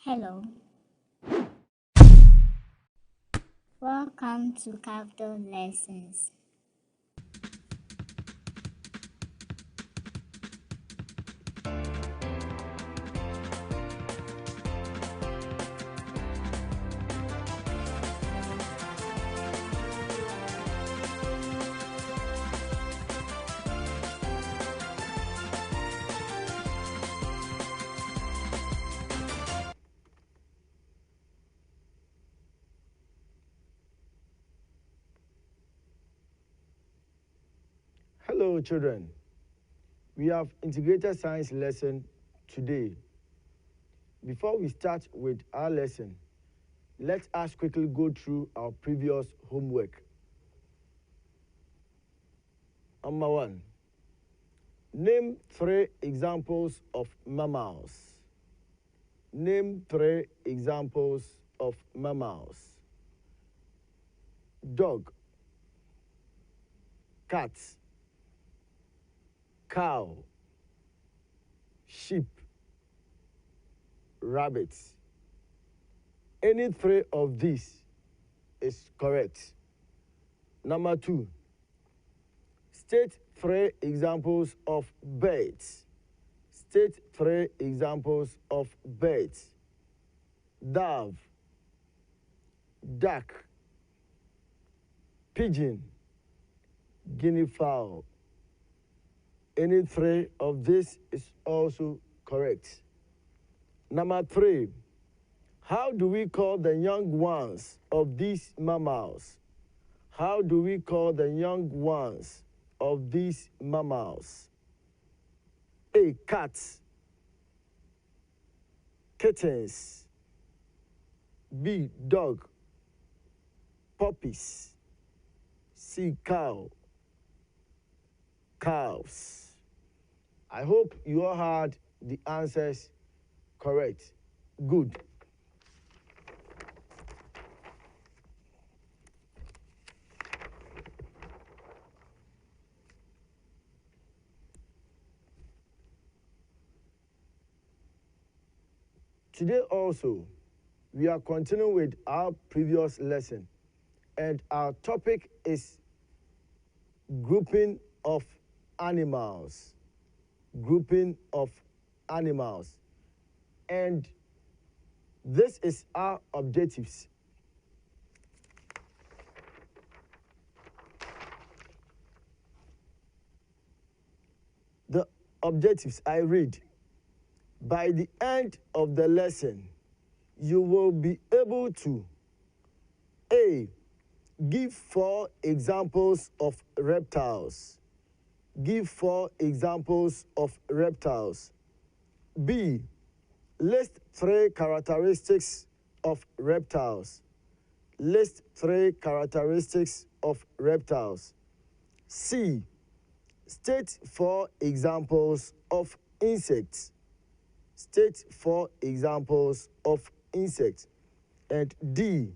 Hello, welcome to Cafdil Lessons. Hello, children. We have integrated science lesson today. Before we start with our lesson, let us quickly go through our previous homework. Number 1. Name 3 examples of mammals. Name 3 examples of mammals. Dog, cat, cow, sheep, rabbit. Any 3 of these is correct. Number 2. State 3 examples of birds. State 3 examples of birds. Dove, duck, pigeon, guinea fowl. Any 3 of this is also correct. Number 3. How do we call the young ones of these mammals? How do we call the young ones of these mammals? A. Cats, kittens. B. Dog, puppies. C. Cow, cows. I hope you all had the answers correct. Good. Today also, we are continuing with our previous lesson, and our topic is grouping of animals. Grouping of animals. And this is our objectives. The objectives I read. By the end of the lesson, you will be able to A. Give 4 examples of reptiles. Give 4 examples of reptiles. B. List 3 characteristics of reptiles. List 3 characteristics of reptiles. C. State 4 examples of insects. State 4 examples of insects. And D.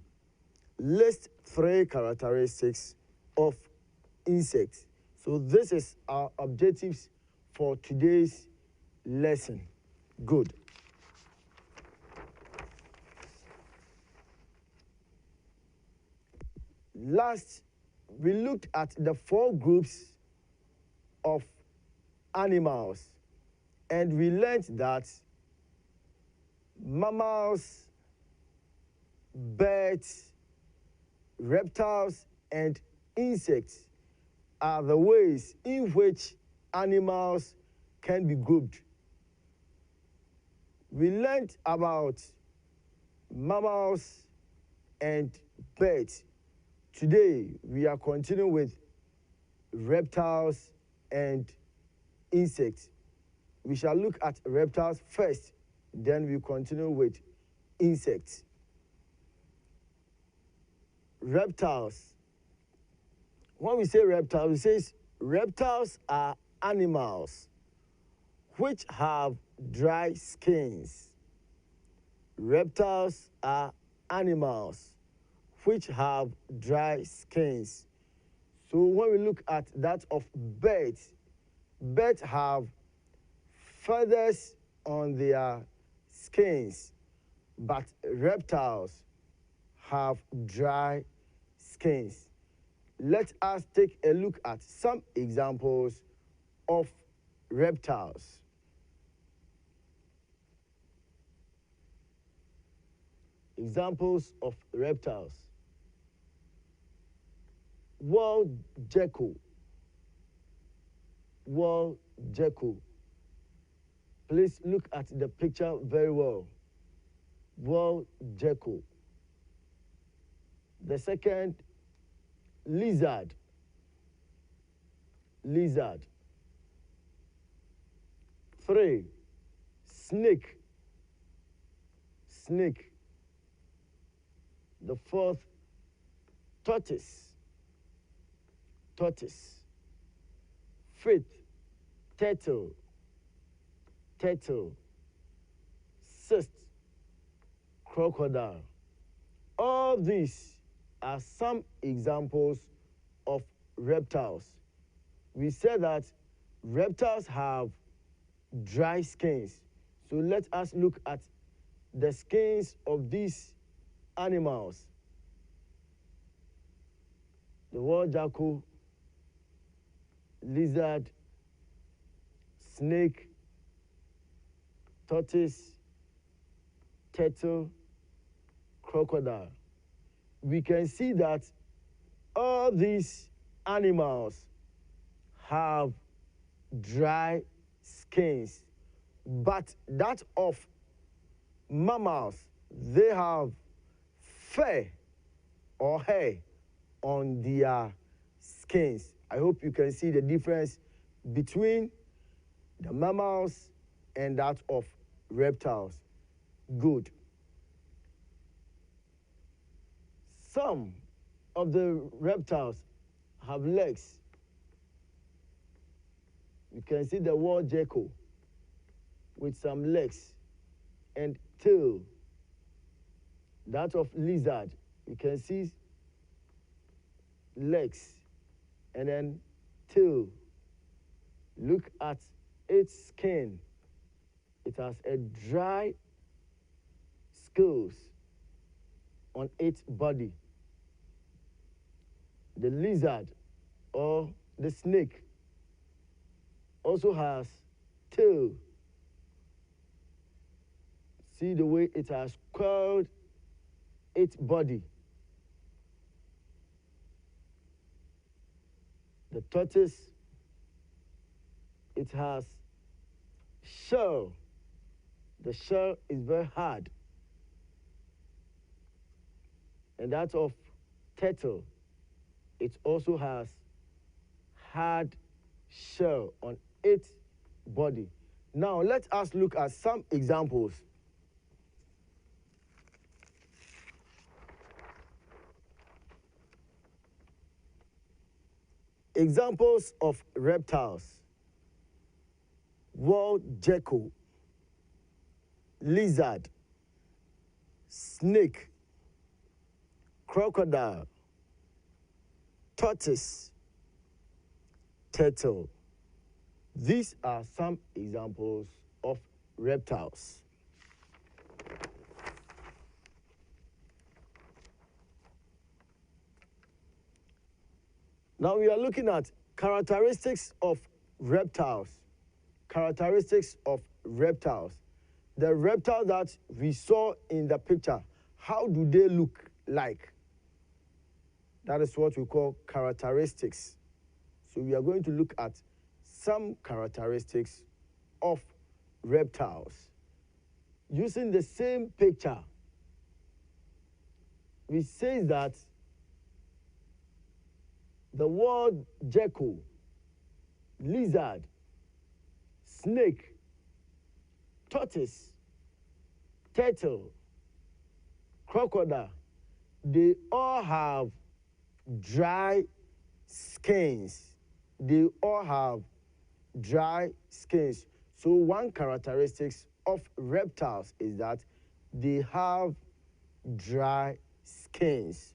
List 3 characteristics of insects. So this is our objectives for today's lesson. Good. Last, we looked at the 4 groups of animals, and we learned that mammals, birds, reptiles, and insects are the ways in which animals can be grouped. We learned about mammals and birds. Today, we are continuing with reptiles and insects. We shall look at reptiles first, then we continue with insects. Reptiles. When we say reptiles, we say reptiles are animals which have dry skins. Reptiles are animals which have dry skins. So when we look at that of birds, birds have feathers on their skins. but reptiles have dry skins. Let us take a look at some examples of reptiles. Examples of reptiles. Wall gecko. Wall gecko. Please look at the picture very well. Wall gecko. The second, lizard. Lizard. 3, snake. Snake. The 4th, tortoise. Tortoise. 5th, turtle. Turtle. 6th, crocodile. All these are some examples of reptiles. We said that reptiles have dry skins. So let us look at the skins of these animals. The wall gecko, lizard, snake, tortoise, turtle, crocodile. We can see that all these animals have dry skins, but that of mammals, they have fur or hair on their skins. I hope you can see the difference between the mammals and that of reptiles. Good. Some of the reptiles have legs. You can see the wall gecko with some legs and tail. That of lizard, you can see legs and then tail. Look at its skin. It has a dry scales on its body. The lizard or the snake also has tail. See the way it has curled its body. The tortoise, it has shell. The shell is very hard. And that of turtle, it also has hard shell on its body. Now let us look at some examples. Examples of reptiles: wall gecko, lizard, snake, crocodile, tortoise, turtle. These are some examples of reptiles. Now we are looking at characteristics of reptiles. Characteristics of reptiles. The reptile that we saw in the picture, how do they look like? That is what we call characteristics. So we are going to look at some characteristics of reptiles. Using the same picture, we say that the wall gecko, lizard, snake, tortoise, turtle, crocodile, they all have dry skins. They all have dry skins. So one characteristic of reptiles is that they have dry skins.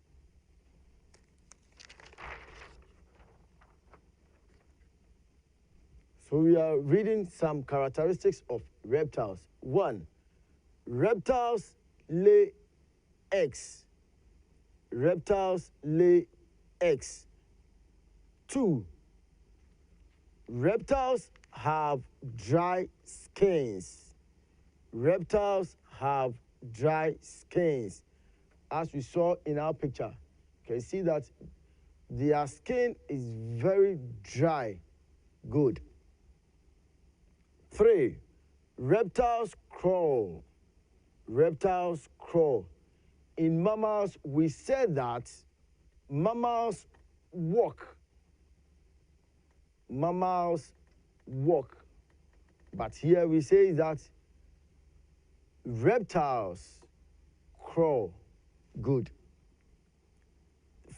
So we are reading some characteristics of reptiles. 1, reptiles lay eggs. Reptiles lay eggs. 2. Reptiles have dry skins. Reptiles have dry skins. As we saw in our picture, you can see that their skin is very dry. Good. 3. Reptiles crawl. Reptiles crawl. In mammals, we said that mammals walk. Mammals walk. But here we say that reptiles crawl. Good.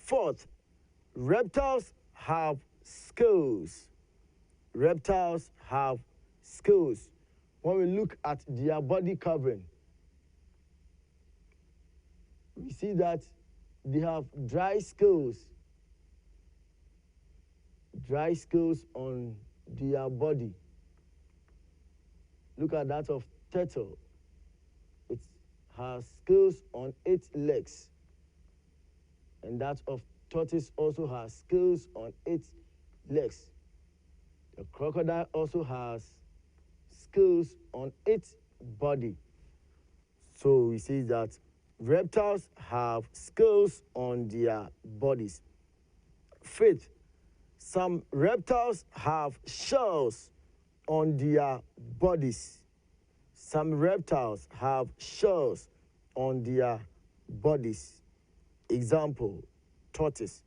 4th, reptiles have scales. Reptiles have scales. When we look at their body covering, we see that they have dry scales. Dry scales on their body. Look at that of turtle. It has scales on its legs. And that of tortoise also has scales on its legs. The crocodile also has scales on its body. So we see that reptiles have scales on their bodies. 5th, some reptiles have shells on their bodies. Some reptiles have shells on their bodies. Example, tortoise.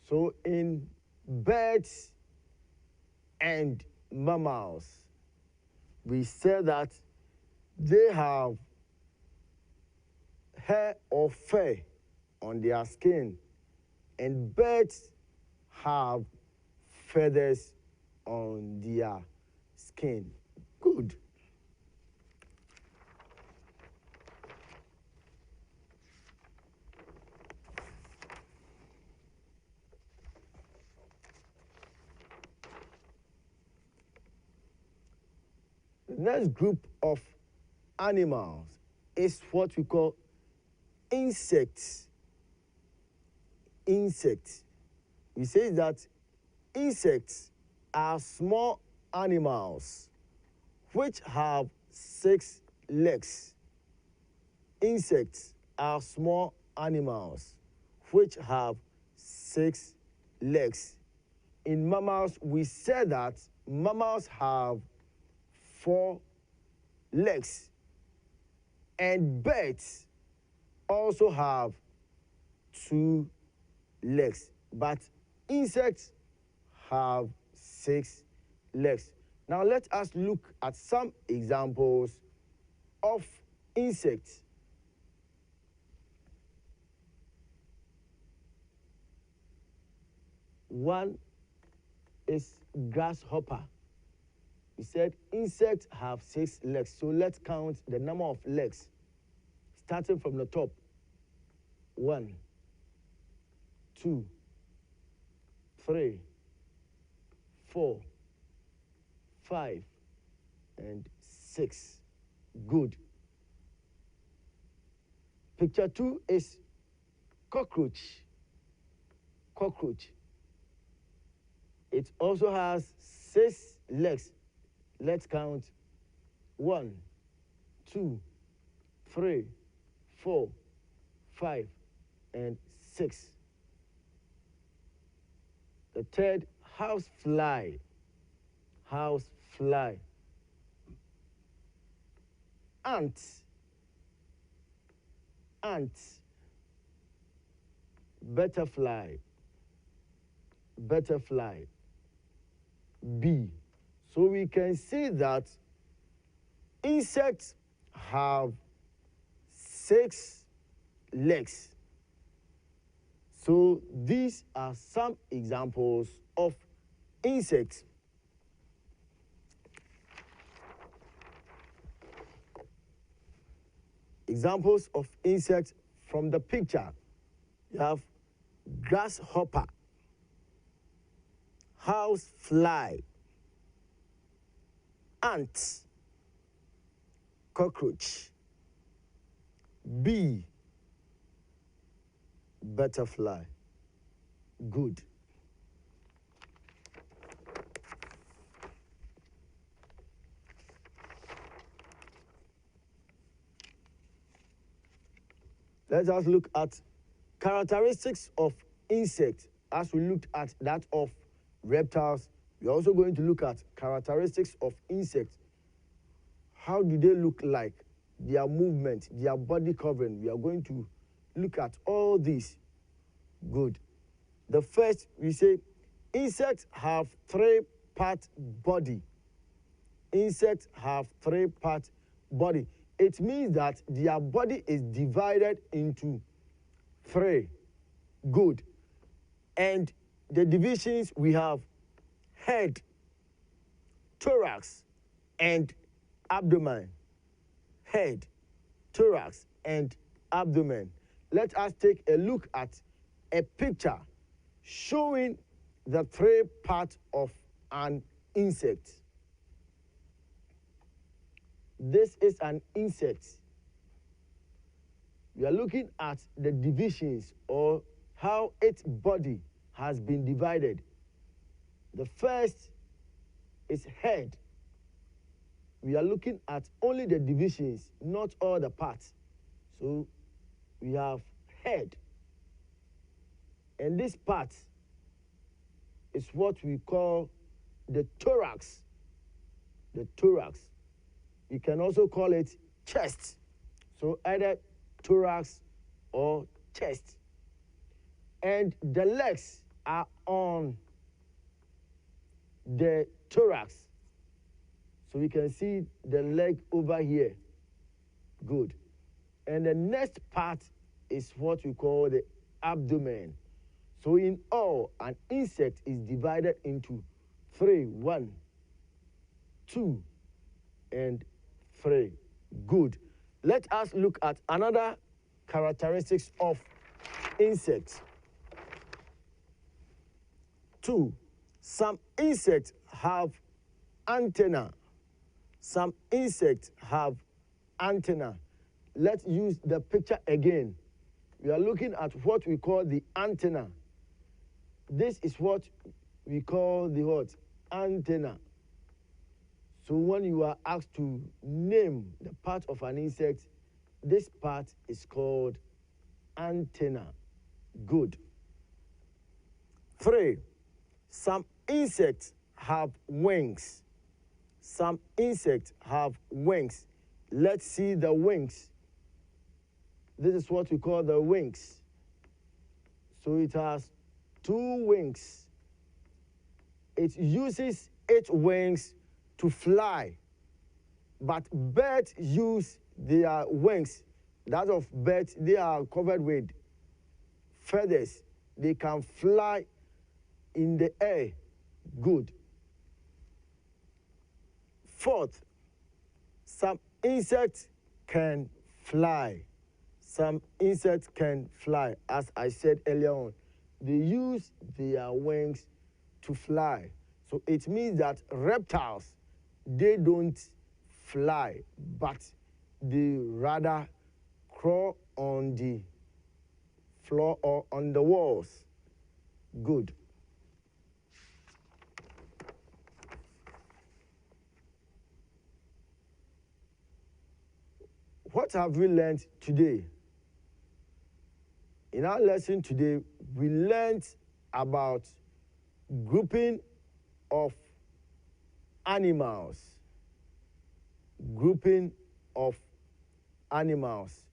So in birds and mammals, we say that they have hair or fur on their skin, and birds have feathers on their skin. Good. The next group of animals is what we call insects. Insects. We say that insects are small animals which have 6 legs. Insects are small animals which have 6 legs. In mammals, we said that mammals have 4 legs, and birds also have 2 legs, but insects have 6 legs. Now let us look at some examples of insects. One is grasshopper. We said insects have 6 legs, so let's count the number of legs starting from the top. 1, 2, 3, 4, 5, and 6. Good. Picture 2 is cockroach. Cockroach. It also has 6 legs. Let's count. 1, 2, 3, 4, 5, and 6. The third, housefly. Housefly. Ant. Ant. Butterfly. Butterfly. Bee. So we can see that insects have 6 legs. So these are some examples of insects. Examples of insects from the picture. You have grasshopper, housefly, ant, cockroach, B, butterfly. Good. Let us look at characteristics of insects. As we looked at that of reptiles, we're also going to look at characteristics of insects. How do they look like? Their movement, their body covering. We are going to look at all these. Good. The first, we say, insects have three-part body. Insects have three-part body. It means that their body is divided into three. Good. And the divisions, we have head, thorax, and abdomen. Head, thorax, and abdomen. Let us take a look at a picture showing the three parts of an insect. This is an insect. We are looking at the divisions or how its body has been divided. The first is head. We are looking at only the divisions, not all the parts. So we have head. And this part is what we call the thorax. The thorax. You can also call it chest. So either thorax or chest. And the legs are on the thorax. So we can see the leg over here. Good. And the next part is what we call the abdomen. So in all, an insect is divided into three. 1, 2, and 3. Good. Let us look at another characteristics of insects. 2. Some insects have antenna. Some insects have antenna. Let's use the picture again. We are looking at what we call the antenna. This is what we call the what? Antenna. So when you are asked to name the part of an insect, this part is called antenna. Good. 3. Some insects have wings. Some insects have wings. Let's see the wings. This is what we call the wings. So it has 2 wings. It uses 8 wings to fly. But birds use their wings. That of birds, they are covered with feathers. They can fly in the air. Good. 4th, some insects can fly. Some insects can fly. As I said earlier on, they use their wings to fly. So it means that reptiles, they don't fly, but they rather crawl on the floor or on the walls. Good. What have we learned today? In our lesson today, we learned about grouping of animals. Grouping of animals.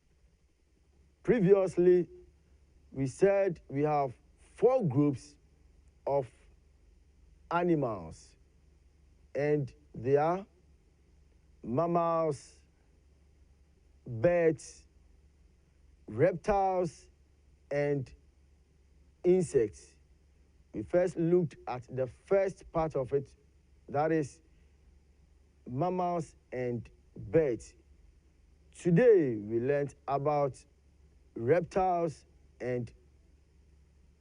Previously, we said we have 4 groups of animals, and they are mammals, birds, reptiles, and insects. We first looked at the first part of it, that is mammals and birds. Today, we learned about reptiles and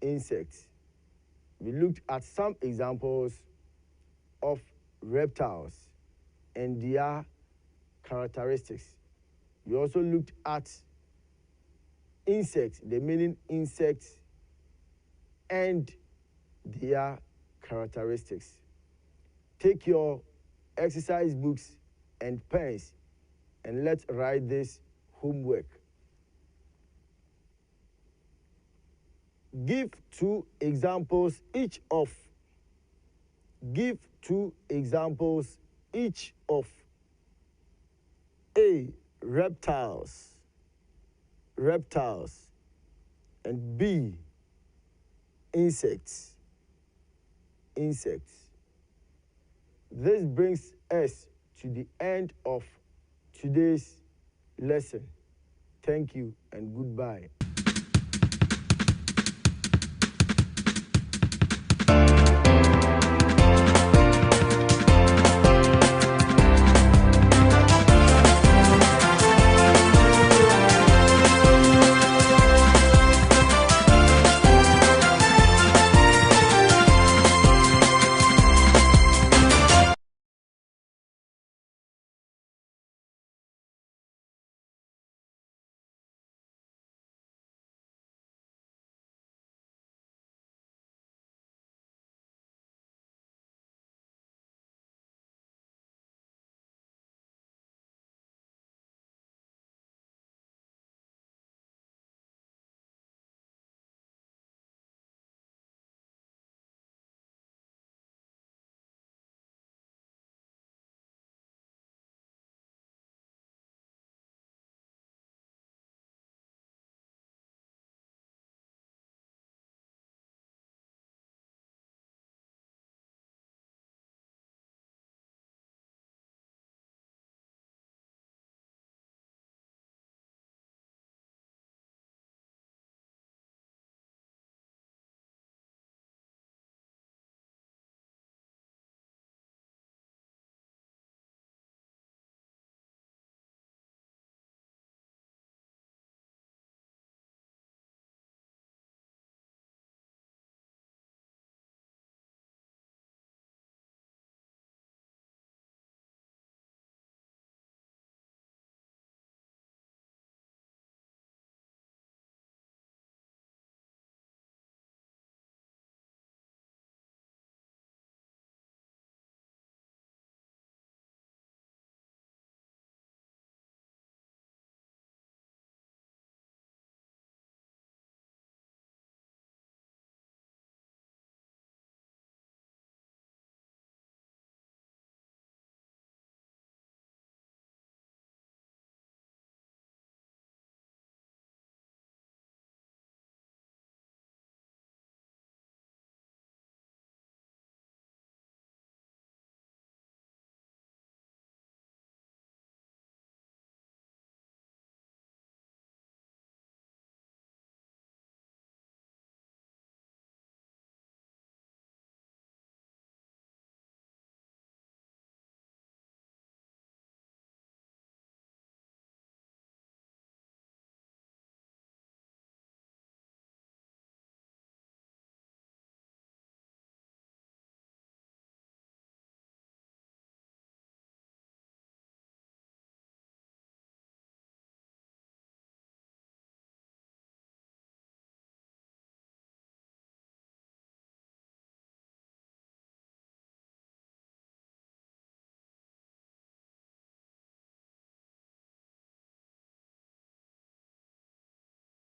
insects. We looked at some examples of reptiles and their characteristics. We also looked at insects, the meaning insects and their characteristics. Take your exercise books and pens and let's write this homework. Give two examples each of. Give two examples each of. A. Reptiles. Reptiles. And B. Insects. Insects. This brings us to the end of today's lesson. Thank you and goodbye.